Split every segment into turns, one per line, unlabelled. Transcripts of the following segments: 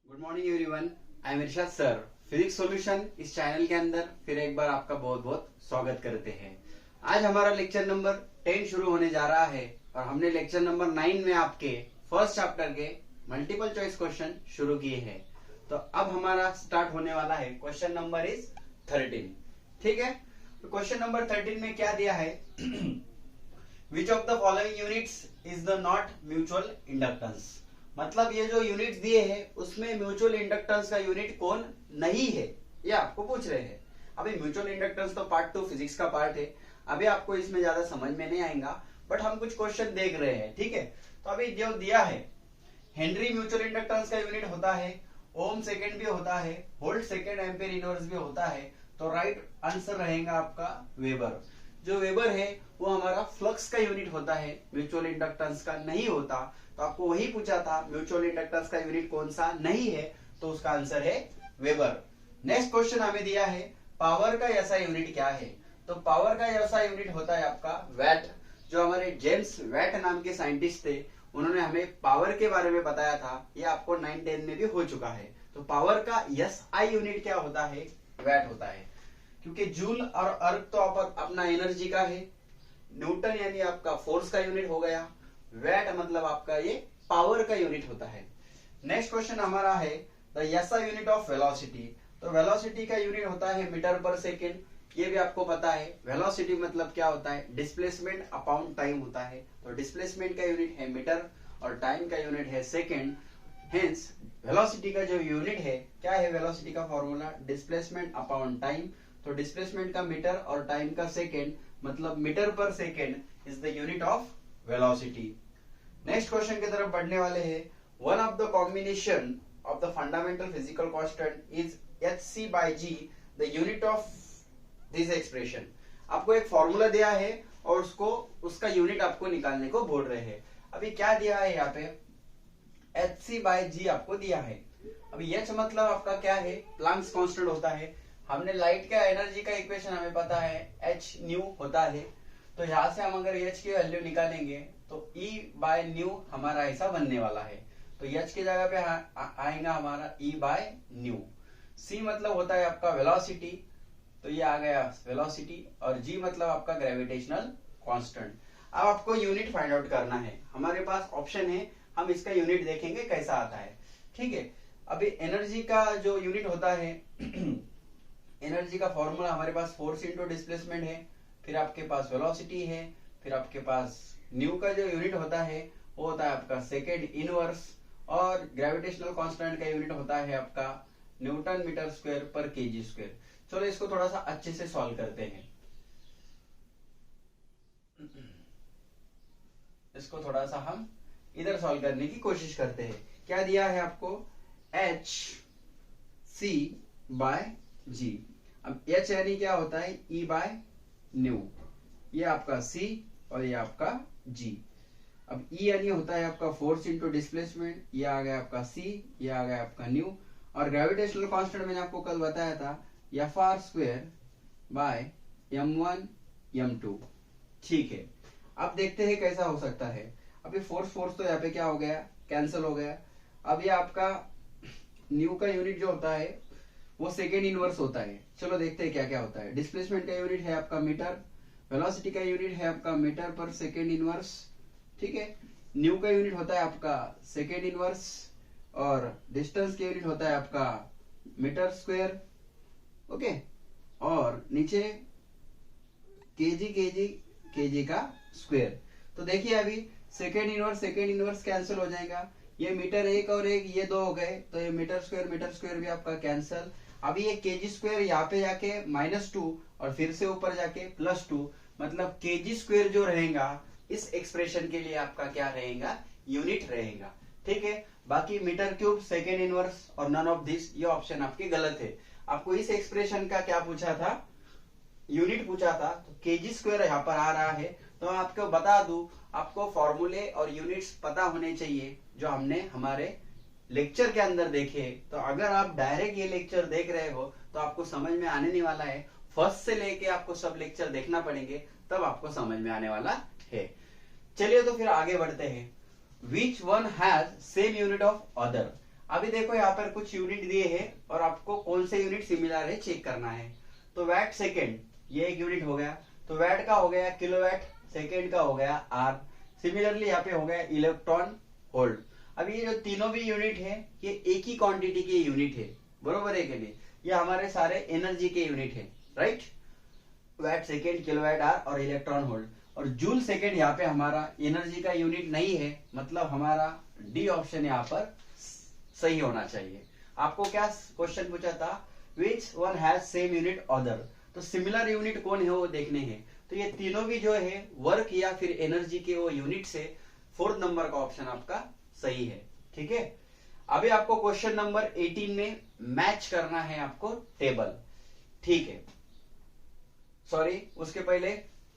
Good morning everyone, I am Irshad sir. Physics solution इस channel के अंदर फिर एक बार आपका बहुत बहुत स्वागत करते हैं। आज हमारा लेक्चर नंबर 10 शुरू होने जा रहा है और हमने लेक्चर नंबर 9 में आपके फर्स्ट चैप्टर के मल्टीपल चॉइस क्वेश्चन शुरू किए हैं। तो अब हमारा स्टार्ट होने वाला है क्वेश्चन नंबर इज 13। ठीक है, तो क्वेश्चन नंबर 13 में क्या दिया है? Which of the following units is the not mutual inductance. मतलब ये जो यूनिट्स दिए हैं उसमें म्यूचुअल इंडक्टेंस का यूनिट कौन नहीं है, ये आपको पूछ रहे हैं। अभी म्यूचुअल इंडक्टेंस तो पार्ट 2 फिजिक्स का पार्ट है, अभी आपको इसमें ज्यादा समझ में नहीं आएगा, बट हम कुछ क्वेश्चन देख रहे हैं। ठीक है, तो अभी जो दिया है, हेनरी म्यूचुअल इंडक्टेंस का यूनिट होता है, ओम सेकेंड भी होता है, वोल्ट सेकेंड, एम्पियर इनवर्स भी होता है। तो राइट आंसर रहेगा आपका वेबर। जो वेबर है वो हमारा फ्लक्स का यूनिट होता है, म्यूचुअल इंडक्टेंस का नहीं होता। तो आपको वही पूछा था म्यूचुअल इंडक्टेंस का यूनिट कौन सा नहीं है, तो उसका आंसर है वेबर। नेक्स्ट क्वेश्चन हमें दिया है पावर का ऐसा यूनिट क्या है। तो पावर का ऐसा यूनिट होता है आपका वैट। जो हमारे जेम्स वैट नाम के साइंटिस्ट थे, उन्होंने हमें पावर के बारे में बताया था, ये आपको 9-10 में भी हो चुका है। तो पावर का SI यूनिट क्या होता है? वैट होता है। क्योंकि जूल और अर्क तो अपना एनर्जी का है, न्यूटन यानी आपका फोर्स का यूनिट हो गया, वैट मतलब आपका ये पावर का यूनिट होता है। नेक्स्ट क्वेश्चन हमारा है the SI unit of velocity. तो वेलोसिटी का यूनिट होता है मीटर पर सेकेंड, ये भी आपको पता है। वेलोसिटी मतलब क्या होता है? डिस्प्लेसमेंट अपॉन टाइम होता है। तो डिस्प्लेसमेंट का यूनिट है मीटर और टाइम का यूनिट है सेकेंड। हेंस वेलोसिटी का जो यूनिट है क्या है? वेलोसिटी का फॉर्मूला डिस्प्लेसमेंट अपॉन टाइम। तो डिस्प्लेसमेंट का मीटर और टाइम का सेकेंड, मतलब मीटर पर second is the unit of velocity. Next question की तरफ बढ़ने वाले हैं। One of the combination of the fundamental physical constant is hc/g, the unit of this expression. आपको एक फॉर्मूला दिया है और उसका यूनिट आपको निकालने को बोल रहे हैं। अभी क्या दिया है यहाँ पे? hc/g आपको दिया है। अभी h मतलब आपका क्या है? प्लैंक्स कांस्टेंट होता है। हमने लाइट का एनर्जी का इक्वेशन हमें पता है, h न्यू होता है। तो यहाँ से हम अगर h की वैल्यू निकालेंगे तो E/न्यू हमारा ऐसा बनने वाला है। तो h की जगह पे आएगा हमारा E/न्यू। c मतलब होता है आपका वेलोसिटी, तो ये आ गया वेलोसिटी, और g मतलब आपका ग्रेविटेशनल कांस्टेंट। अब आपको यूनिट फाइंड आउट करना है। हमारे पास ऑप्शन है, हम इसका यूनिट देखेंगे कैसा आता है। ठीक है, अभी एनर्जी का जो यूनिट होता है एनर्जी का फॉर्मूला हमारे पास फोर्स इंटू डिस्प्लेसमेंट है, फिर आपके पास वेलोसिटी है, फिर आपके पास न्यू का जो यूनिट होता है वो होता है आपका सेकेंड इनवर्स, और ग्रेविटेशनल कांस्टेंट का यूनिट होता है आपका न्यूटन मीटर स्क्वायर पर केजी स्क्वायर। चलो इसको थोड़ा सा अच्छे से सॉल्व करते हैं। इसको थोड़ा सा हम इधर सॉल्व करने की कोशिश करते हैं। क्या दिया है आपको? hc/g। अब h यानी क्या होता है? E/न्यू। ये आपका c और ये आपका g। अब E यानी होता है आपका फोर्स इंटू डिस्प्लेसमेंट, ये आ गया आपका c, ये आ गया आपका न्यू, और ग्रेविटेशनल कांस्टेंट मैंने आपको कल बताया था Fr²/m1m2। ठीक है, अब देखते हैं कैसा हो सकता है। अभी फोर्स तो यहाँ पे क्या हो गया? कैंसिल हो गया। अब ये आपका न्यू का यूनिट जो होता है वो सेकेंड इनवर्स होता है। चलो देखते हैं क्या क्या होता है। डिस्प्लेसमेंट का यूनिट है आपका मीटर, वेलोसिटी का यूनिट है आपका मीटर पर सेकेंड इनवर्स। ठीक है, न्यू का यूनिट होता है आपका सेकेंड इनवर्स, और डिस्टेंस का यूनिट होता है आपका मीटर स्क्वायर। ओके, और नीचे केजी का स्क्वायर। तो देखिए अभी सेकेंड इनवर्स कैंसिल हो जाएगा। ये मीटर एक और एक, ये दो हो गए, तो ये मीटर स्क्वायर भी आपका कैंसिल। अभी ये केजी स्क्वायर यहाँ पे जाके -2 और फिर से ऊपर जाके +2, मतलब केजी स्क्वायर जो रहेगा इस एक्सप्रेशन के लिए आपका क्या रहेगा? यूनिट रहेगा। ठीक है, बाकी मीटर क्यूब, सेकेंड इनवर्स और नन ऑफ दिस, ये ऑप्शन आपके गलत है। आपको इस एक्सप्रेशन का क्या पूछा था? यूनिट पूछा था। तो केजी स्क्वायर यहाँ पर आ रहा है। तो मैं आपको बता दूं, आपको फॉर्मूले और यूनिट्स पता होने चाहिए जो हमने हमारे लेक्चर के अंदर देखे। तो अगर आप डायरेक्ट ये लेक्चर देख रहे हो तो आपको समझ में आने नहीं वाला है। फर्स्ट से लेके आपको सब लेक्चर देखना पड़ेंगे, तब आपको समझ में आने वाला है। चलिए तो फिर आगे बढ़ते हैं। Which one has same unit of other. अभी देखो यहाँ पर कुछ यूनिट दिए हैं और आपको कौन से यूनिट सिमिलर है चेक करना है। तो वैट सेकेंड ये एक यूनिट हो गया, तो वैट का हो गया किलोवाट, सेकेंड का हो गया आर, सिमिलरली यहाँ पे हो गया इलेक्ट्रॉन वोल्ट। अब ये जो तीनों भी यूनिट है ये एक ही क्वांटिटी के यूनिट है, बरोबर है कि नहीं? ये हमारे सारे एनर्जी के यूनिट है, right? Watt second, kilowatt hour और इलेक्ट्रॉन वोल्ट। और जूल सेकेंड यहाँ पे हमारा एनर्जी का यूनिट नहीं है, मतलब हमारा डी ऑप्शन यहाँ पर सही होना चाहिए। आपको क्या क्वेश्चन पूछा था? Which one has same unit other, तो सिमिलर यूनिट कौन है वो देखने हैं। तो ये तीनों भी जो है वर्क या फिर एनर्जी के वो यूनिट से 4th नंबर का ऑप्शन आपका सही है, ठीक है। अभी आपको क्वेश्चन नंबर 18 में मैच करना है आपको टेबल, ठीक है। सॉरी, उसके पहले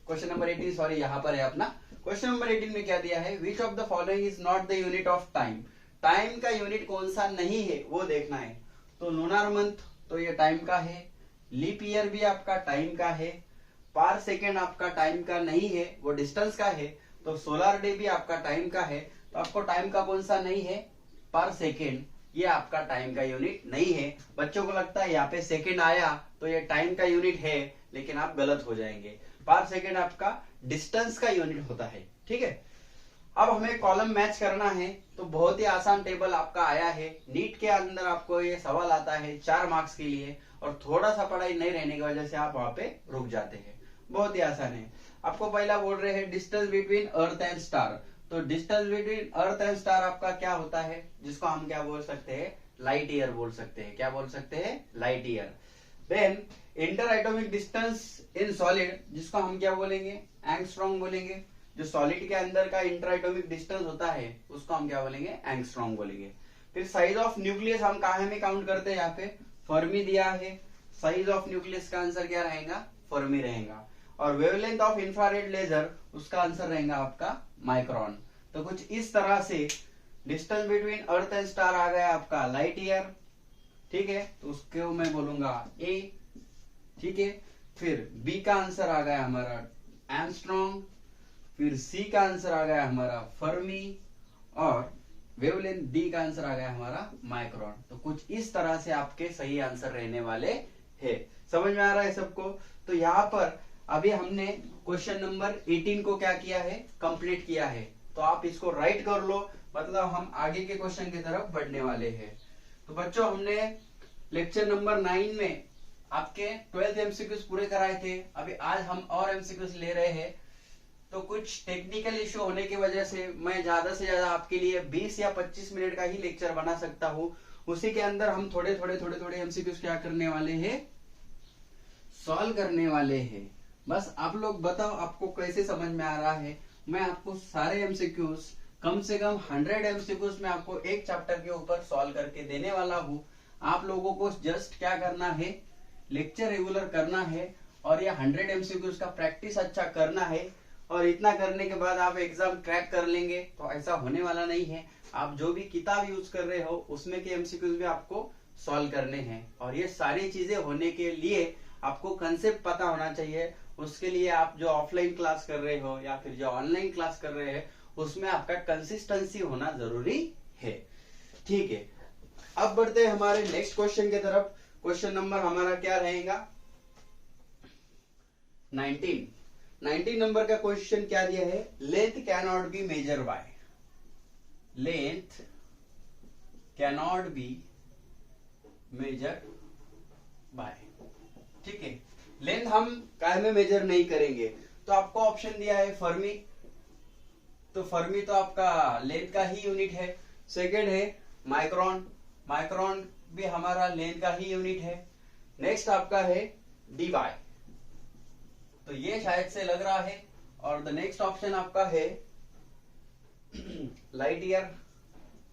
क्वेश्चन नंबर 18, सॉरी यहां पर है अपना क्वेश्चन नंबर 18 में क्या दिया है? Which of the following is not the unit of time, time का यूनिट कौन सा नहीं है वो देखना है। तो लूनार मंथ तो ये टाइम का है, लीप ईयर भी आपका टाइम का है, पार सेकेंड आपका टाइम का नहीं है, वो डिस्टेंस का है। तो सोलर डे भी आपका टाइम का है, तो आपको टाइम का कौन सा नहीं है? पर सेकेंड, ये आपका टाइम का यूनिट नहीं है। बच्चों को लगता है यहाँ पे सेकेंड आया तो ये टाइम का यूनिट है, लेकिन आप गलत हो जाएंगे। पर सेकेंड आपका डिस्टेंस का यूनिट होता है, ठीक है। अब हमें कॉलम मैच करना है, तो बहुत ही आसान टेबल आपका आया है। नीट के अंदर आपको ये सवाल आता है 4 मार्क्स के लिए, और थोड़ा सा पढ़ाई नहीं रहने की वजह से आप वहां पे रुक जाते हैं। बहुत ही आसान है। आपको पहला बोल रहे हैं distance between earth and star, तो distance between earth and star आपका क्या होता है? जिसको हम क्या बोल सकते हैं? लाइट ईयर बोल सकते हैं। क्या बोल सकते हैं? Light year. Then inter atomic distance in solid, जिसको हम क्या बोलेंगे? एंगस्ट्रॉम बोलेंगे। जो सॉलिड के अंदर का इंटर एटॉमिक डिस्टेंस होता है उसको हम क्या बोलेंगे? एंगस्ट्रॉम बोलेंगे। फिर साइज ऑफ न्यूक्लियस हम कहा में काउंट करते हैं? यहाँ पे फर्मी दिया है, साइज ऑफ न्यूक्लियस का आंसर क्या रहेगा? फर्मी रहेगा। और वेवलेंथ ऑफ इंफ्रारेड लेजर, उसका आंसर रहेगा आपका माइक्रोन। तो कुछ इस तरह से distance between earth and star आ गया आपका लाइट ईयर, ठीक है। तो उसको मैं बोलूंगा ए, ठीक है। फिर बी का आंसर आ गया हमारा एंगस्ट्रॉम, फिर सी का आंसर आ गया हमारा फर्मी, और वेवलेंथ डी का आंसर आ गया हमारा माइक्रोन। तो कुछ इस तरह से आपके सही आंसर रहने वाले हैं। समझ में आ रहा है सबको? तो यहाँ पर अभी हमने क्वेश्चन नंबर 18 को क्या किया है? कंप्लीट किया है। तो आप इसको राइट कर लो, मतलब हम आगे के क्वेश्चन की तरफ बढ़ने वाले हैं। तो बच्चों, हमने लेक्चर नंबर 9 में आपके 12th एमसीक्यूज पूरे कराए थे। अभी आज हम और एमसीक्यूज ले रहे हैं। तो कुछ टेक्निकल इश्यू होने की वजह से मैं ज्यादा से ज्यादा आपके लिए 20 या 25 मिनट का ही लेक्चर बना सकता हूँ। उसी के अंदर हम थोड़े थोड़े एमसीक्यूज क्या करने वाले हैं? सॉल्व करने वाले हैं। बस आप लोग बताओ आपको कैसे समझ में आ रहा है। मैं आपको सारे एमसीक्यूज कम से कम 100 एमसीक्यूज में आपको एक चैप्टर के ऊपर सॉल्व करके देने वाला हूँ। आप लोगों को जस्ट क्या करना है? लेक्चर रेगुलर करना है, और ये 100 एमसीक्यूज का प्रैक्टिस अच्छा करना है। और इतना करने के बाद आप एग्जाम क्रैक कर लेंगे, तो ऐसा होने वाला नहीं है। आप जो भी किताब यूज कर रहे हो उसमें के एमसीक्यूज भी आपको सॉल्व करने हैं। और ये सारी चीजें होने के लिए आपको कंसेप्ट पता होना चाहिए। उसके लिए आप जो ऑफलाइन क्लास कर रहे हो या फिर जो ऑनलाइन क्लास कर रहे हैं, उसमें आपका कंसिस्टेंसी होना जरूरी है, ठीक है। अब बढ़ते हैं हमारे नेक्स्ट क्वेश्चन की तरफ। क्वेश्चन नंबर हमारा क्या रहेगा? 19 नंबर का क्वेश्चन क्या दिया है? Length can not be measure by, length can not be measure by, ठीक है। लेंथ हम काय में मेजर नहीं करेंगे। तो आपको ऑप्शन दिया है फर्मी, तो फर्मी तो आपका लेंथ का ही यूनिट है। सेकेंड है माइक्रोन, माइक्रोन भी हमारा लेंथ का ही यूनिट है। नेक्स्ट आपका है डीवाई, तो ये शायद से लग रहा है। और द नेक्स्ट ऑप्शन आपका है लाइट ईयर,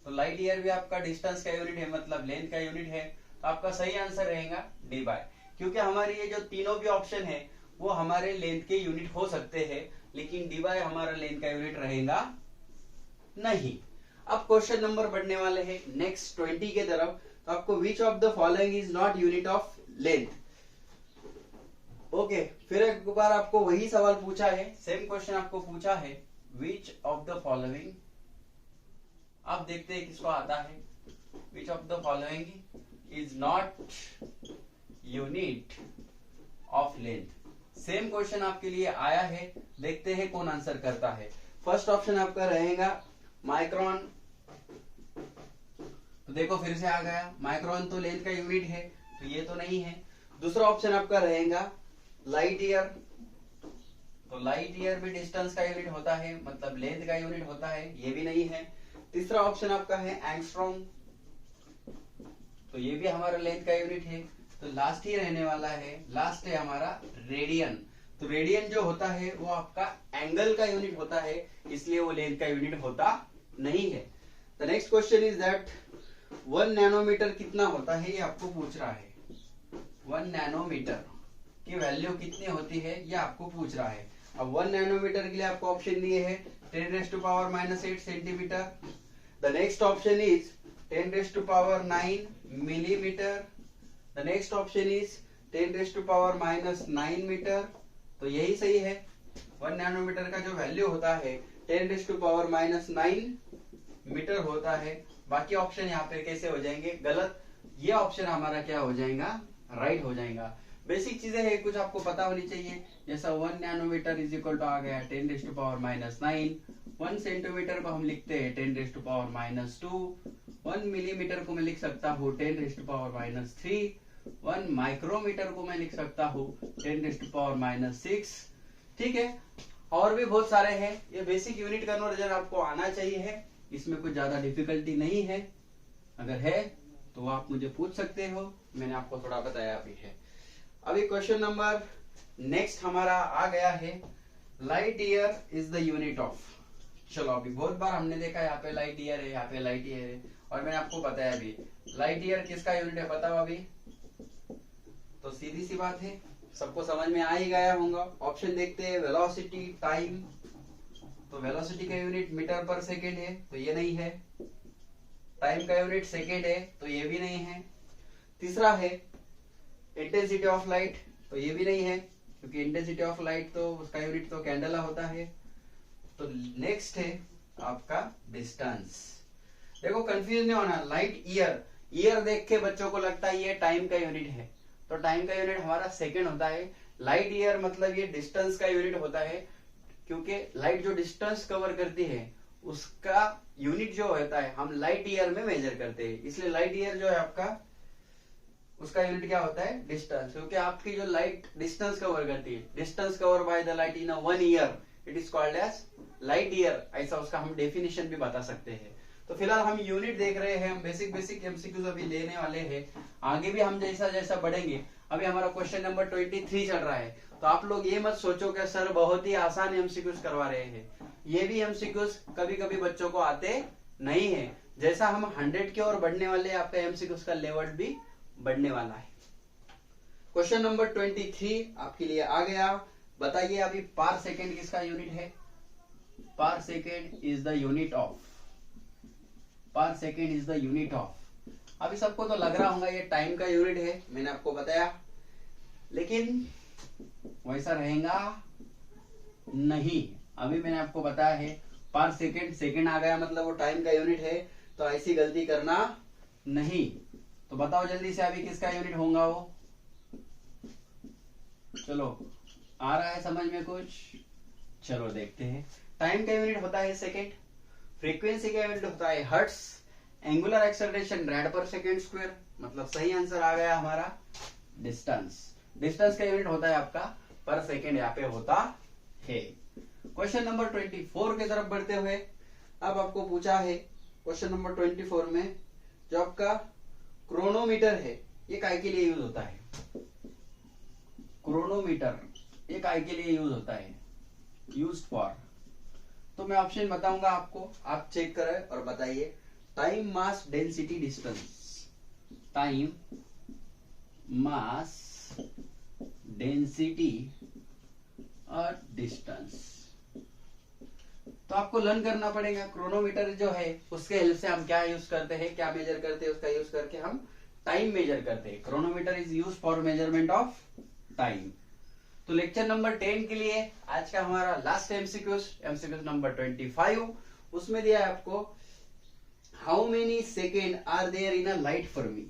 तो लाइट ईयर भी आपका डिस्टेंस का यूनिट है, मतलब लेंथ का यूनिट है। तो आपका सही आंसर रहेगा डीवाई, क्योंकि हमारे ये जो तीनों भी ऑप्शन है वो हमारे लेंथ के यूनिट हो सकते हैं, लेकिन डीवाई हमारा लेंथ का यूनिट रहेगा नहीं। अब क्वेश्चन नंबर बढ़ने वाले हैं नेक्स्ट 20 के तरफ। तो आपको which of the following is not unit of length, okay. फिर एक बार आपको वही सवाल पूछा है, सेम क्वेश्चन आपको पूछा है विच ऑफ द फॉलोइंग। आप देखते हैं किसको आता है। Which of the following is not unit of length. Same question आपके लिए आया है, देखते हैं कौन आंसर करता है। फर्स्ट ऑप्शन आपका रहेगा माइक्रोन, तो देखो फिर से आ गया, माइक्रोन तो लेंथ का यूनिट है, तो ये तो नहीं है। दूसरा ऑप्शन आपका रहेगा लाइट ईयर, तो लाइट ईयर भी डिस्टेंस का यूनिट होता है, मतलब लेंथ का यूनिट होता है, ये भी नहीं है। तीसरा ऑप्शन आपका है एंगस्ट्रॉम, तो ये भी हमारा लेंथ का यूनिट है। तो लास्ट ही रहने वाला है, लास्ट है हमारा रेडियन, तो रेडियन जो होता है वो आपका एंगल का यूनिट होता है, इसलिए वो लेंथ का यूनिट होता नहीं है। The next question is that 1 nanometer कितना होता है, ये आपको पूछ रहा है। 1 नैनोमीटर की वैल्यू कितनी होती है ये आपको पूछ रहा है। अब 1 नैनोमीटर के लिए आपको ऑप्शन दिए है 10⁻⁻8 centimetre. The next option is 10⁻9 millimetre. The next option is 10⁻⁻9 metre. तो यही सही है, 1 नैनोमीटर का जो वैल्यू होता है 10⁻⁹ मीटर होता है। बाकी ऑप्शन यहाँ पे कैसे हो जाएंगे गलत, ये ऑप्शन हमारा क्या हो जाएगा, राइट हो जाएगा। बेसिक चीजें हैं, कुछ आपको पता होनी चाहिए, जैसा 1 नैनोमीटर इज इक्वल टू आ गया 10⁻⁹। 1 सेंटीमीटर को हम लिखते हैं 10⁻²। 1 मिलीमीटर को मैं लिख सकता हूँ 10⁻3। 1 माइक्रोमीटर को मैं लिख सकता हूँ 10⁻6। ठीक है, और भी बहुत सारे हैं। ये बेसिक यूनिट कन्वर्जन आपको आना चाहिए, इसमें कुछ ज्यादा डिफिकल्टी नहीं है। अगर है तो आप मुझे पूछ सकते हो, मैंने आपको थोड़ा बताया भी है। अभी क्वेश्चन नंबर नेक्स्ट हमारा आ गया है, light year is the unit of. चलो अभी बहुत बार हमने देखा यहाँ पे लाइट ईयर है, यहाँ पे लाइट ईयर है, और मैंने आपको बताया भी लाइट ईयर किसका यूनिट है, बताओ अभी। तो सीधी सी बात है, सबको समझ में आ ही गया होगा। ऑप्शन देखते हैं, वेलोसिटी, टाइम, तो वेलोसिटी का यूनिट मीटर पर सेकेंड है, तो ये नहीं है। टाइम का यूनिट सेकेंड है, तो ये भी नहीं है। तीसरा है इंटेंसिटी ऑफ लाइट, तो ये भी नहीं है, क्योंकि इंटेंसिटी ऑफ लाइट तो उसका यूनिट तो कैंडेला होता है। तो नेक्स्ट है आपका डिस्टेंस। देखो कंफ्यूज नहीं होना, लाइट ईयर, ईयर देख के बच्चों को लगता है ये टाइम का यूनिट है, तो टाइम का यूनिट हमारा सेकेंड होता है। लाइट ईयर मतलब ये डिस्टेंस का यूनिट होता है, क्योंकि लाइट जो डिस्टेंस कवर करती है उसका यूनिट जो होता है हम लाइट ईयर में मेजर करते हैं, इसलिए लाइट ईयर जो है आपका उसका यूनिट क्या होता है, डिस्टेंस। क्योंकि आपकी जो लाइट डिस्टेंस कवर करती है, distance cover by the light in 1 year, it is called as light year, ऐसा उसका हम डेफिनेशन भी बता सकते हैं। तो फिलहाल हम यूनिट देख रहे हैं, हम बेसिक एमसीक्यूज अभी लेने वाले हैं। आगे भी हम जैसा जैसा बढ़ेंगे, अभी हमारा क्वेश्चन नंबर 23 चल रहा है, तो आप लोग ये मत सोचो कि सर बहुत ही आसान एमसीक्यूज करवा रहे हैं। ये भी एमसीक्यूज कभी कभी बच्चों को आते नहीं है। जैसा हम 100 की ओर बढ़ने वाले, आपका एमसीक्यूज का लेवल भी बढ़ने वाला है। क्वेश्चन नंबर 23 आपके लिए आ गया। बताइए अभी पर सेकेंड किसका यूनिट है, per second is the unit of, per second is the unit of. अभी सबको तो लग रहा होगा ये टाइम का यूनिट है, मैंने आपको बताया, लेकिन वैसा रहेगा नहीं। अभी मैंने आपको बताया है पर सेकेंड, सेकेंड आ गया मतलब वो टाइम का यूनिट है, तो ऐसी गलती करना नहीं। तो बताओ जल्दी से अभी किसका यूनिट होगा वो, चलो आ रहा है समझ में कुछ, चलो देखते हैं। टाइम का यूनिट होता है सेकेंड, फ्रीक्वेंसी का यूनिट होता है हर्ट्ज, एंगुलर एक्सेलरेशन रेड पर सेकेंड स्क्वायर, मतलब सही आंसर आ गया हमारा डिस्टेंस। डिस्टेंस का यूनिट होता है आपका पर सेकेंड, यहाँ पे होता है। क्वेश्चन नंबर 24 की तरफ बढ़ते हुए, अब आपको पूछा है क्वेश्चन नंबर 24 में, जो आपका क्रोनोमीटर है ये काय के लिए यूज होता है, क्रोनोमीटर ये काय के लिए यूज होता है, यूज फॉर। तो मैं ऑप्शन बताऊंगा आपको, आप चेक करें और बताइए। टाइम, मास, डेंसिटी, डिस्टेंस। टाइम, मास, डेंसिटी और डिस्टेंस। तो आपको लर्न करना पड़ेगा। क्रोनोमीटर जो है उसके हेल्प से हम क्या यूज करते हैं, क्या मेजर करते हैं, उसका यूज करके हम टाइम मेजर करते हैं। Chronometer is use for measurement of time. तो लेक्चर नंबर 10 के लिए आज का हमारा लास्ट एमसीक्यूज नंबर 25, उसमें दिया है आपको how many second are there in a light fermi.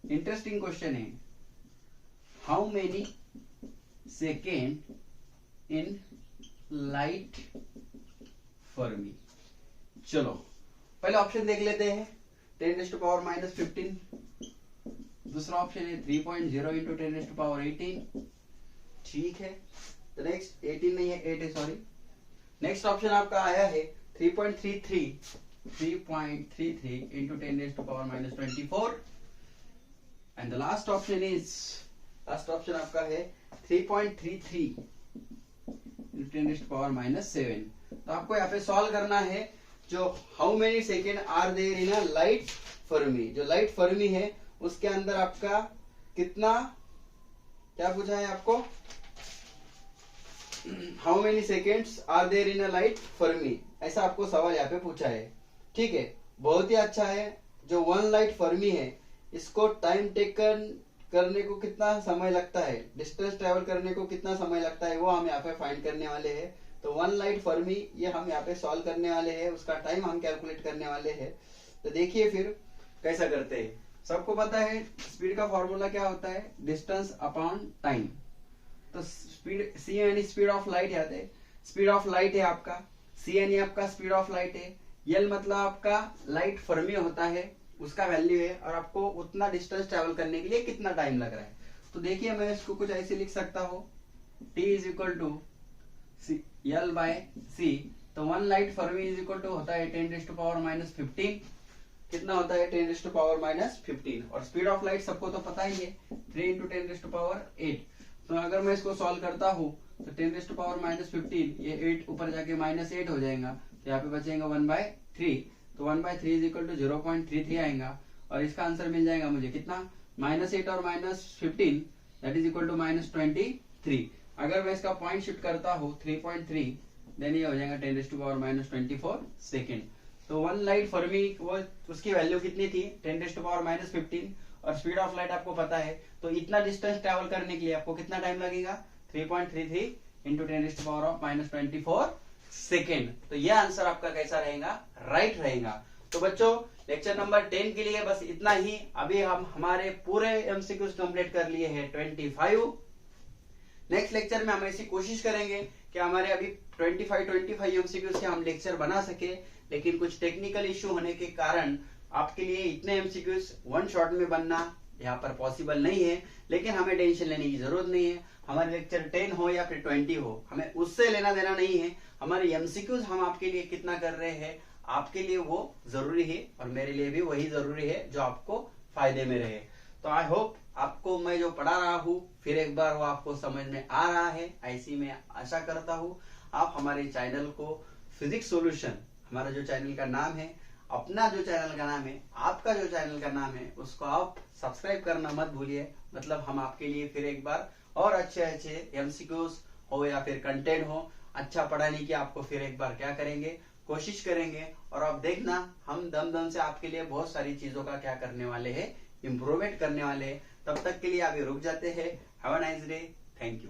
Interesting question है, how many second in light fermi. चलो पहले ऑप्शन देख लेते हैं, 10⁻⁻15। दूसरा ऑप्शन है 3.0 इंटू 10⁻18। ठीक है, तो नेक्स्ट 18 नहीं है, 8 है, सॉरी। नेक्स्ट ऑप्शन आपका आया है 3.33 into 10⁻24। And the last option आपका है 3.33 इंटू 10⁻7। तो आपको यहाँ पे सॉल्व करना है जो how many second are there in a light fermi. जो लाइट फर्मी है उसके अंदर आपका कितना, क्या पूछा है आपको, how many seconds are there in a light fermi, ऐसा आपको सवाल यहाँ पे पूछा है। ठीक है, बहुत ही अच्छा है। जो वन लाइट फर्मी है इसको टाइम टेकन करने को कितना समय लगता है, डिस्टेंस ट्रेवल करने को कितना समय लगता है, वो हम यहाँ पे फाइंड करने वाले हैं। तो वन लाइट फर्मी ये हम यहाँ पे सॉल्व करने वाले हैं, उसका टाइम हम कैलकुलेट करने वाले हैं। तो देखिए फिर कैसा करते हैं। सबको पता है स्पीड का फॉर्मूला क्या होता है, डिस्टेंस अपॉन टाइम। तो स्पीड सी यानी स्पीड ऑफ लाइट याद है, स्पीड ऑफ लाइट है आपका, सी यानी आपका स्पीड ऑफ लाइट है, एल मतलब आपका लाइट फर्मी होता है उसका वैल्यू है, और आपको उतना डिस्टेंस ट्रेवल करने के लिए कितना टाइम लग रहा है। तो देखिए मैं इसको कुछ ऐसे लिख सकता हूँ, T is equal to L by c. तो one light fermi is equal to होता है 10⁻⁻15। कितना होता है 10⁻⁻15। और स्पीड ऑफ लाइट सबको तो पता ही है 3 इंटू 10⁻8। तो अगर मैं इसको सॉल्व करता हूँ तो 10⁻⁻15 ये 8 ऊपर जाके -8 हो जाएगा, तो यहाँ पे बचेगा 1/3। तो 1/3 इज इक्वल टू 0.33 आएगा, और इसका आंसर मिल जाएगा मुझे कितना, -8 और -15 दैट इज इक्वल टू -23। अगर मैं इसका पॉइंट शिफ्ट करता हूँ 3.3 देन ये हो जाएगा 10⁻⁻24 सेकेंड। तो वन लाइट फर्मी वो उसकी वैल्यू कितनी थी 10⁻⁻15, और स्पीड ऑफ लाइट आपको पता है। तो इतना डिस्टेंस ट्रेवल करने के लिए आपको कितना टाइम लगेगा, 3.33 इंटू 10⁻⁻24 सेकेंड। तो यह आंसर आपका कैसा रहेगा, राइट रहेगा। तो बच्चों लेक्चर नंबर 10 के लिए बस इतना ही। अभी हम हमारे पूरे एमसीक्यूज कंप्लीट कर लिए हैं 25। नेक्स्ट लेक्चर में हम ऐसी कोशिश करेंगे कि हमारे अभी 25 एमसीक्यूज के हम लेक्चर बना सके, लेकिन कुछ टेक्निकल इश्यू होने के कारण आपके लिए इतने एमसीक्यूज वन शॉट में बनना यहाँ पर पॉसिबल नहीं है। लेकिन हमें टेंशन लेने की जरूरत नहीं है, हमारे लेक्चर 10 हो या फिर 20 हो, हमें उससे लेना देना नहीं है। हमारे एमसीक्यूज हम आपके लिए कितना कर रहे हैं, आपके लिए वो जरूरी है, और मेरे लिए भी वही जरूरी है जो आपको फायदे में रहे। तो आई होप आपको मैं जो पढ़ा रहा हूँ फिर एक बार वो आपको समझ में आ रहा है, ऐसी मैं आशा करता हूँ। आप हमारे चैनल को फिजिक्स सॉल्यूशन, हमारा जो चैनल का नाम है, अपना जो चैनल का नाम है, आपका जो चैनल का नाम है, उसको आप सब्सक्राइब करना मत भूलिए। मतलब हम आपके लिए फिर एक बार और अच्छे एमसीक्यूज हो या फिर कंटेंट हो, अच्छा पढ़ाने की आपको फिर एक बार क्या करेंगे, कोशिश करेंगे। और आप देखना हम दम से आपके लिए बहुत सारी चीजों का क्या करने वाले हैं, इम्प्रूवमेंट करने वाले हैं। तब तक के लिए अभी रुक जाते हैं। Have a nice day, thank you.